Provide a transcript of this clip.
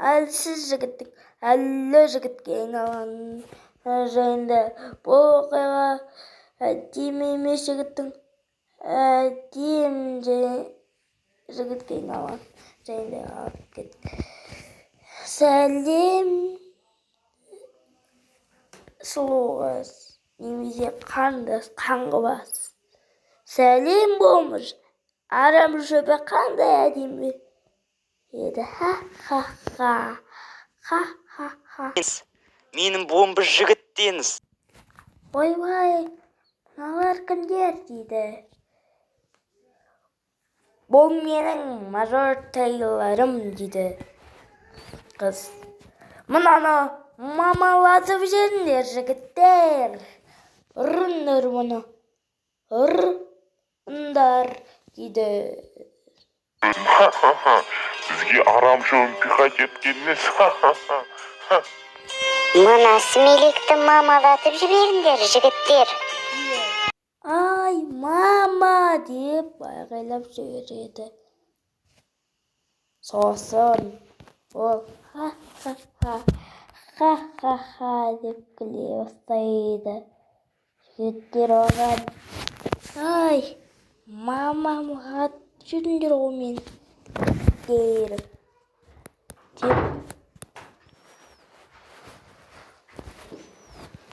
әлсіз жігіттің әлі жігітке айналғаны жайында. Бұл оқиға әдемі емес жігіттің әдемі жігітке айналғаны жайында алып кеттік. Сәлем сұлу қыз, немесе қандас қаңғыбас. Сәлем болмыш, арам шөпі қандай әдемі еді. Ха-ха-ха, ха-ха-ха. Менің бомбы жігіттеніз. Ой-вай, мыналар кімдер дейді. Бұл менің мажор тайларым дейді қыз. Мынаны мамалатып жеріңдер, жігіттер. Ұрыңдар мұны, ұрыңдар дейді. Бізге арам шөбін пихать еткенміз. Мына смелекті мамалатып жіберіңдер, жігіттер. Ай, мама деп айғайлап жібереді. Сосын ол ха-ха-ха, ха-ха-ха деп күле бастайды. Жігіттер оған: ай, мамамға жүріңдер ғой мен деп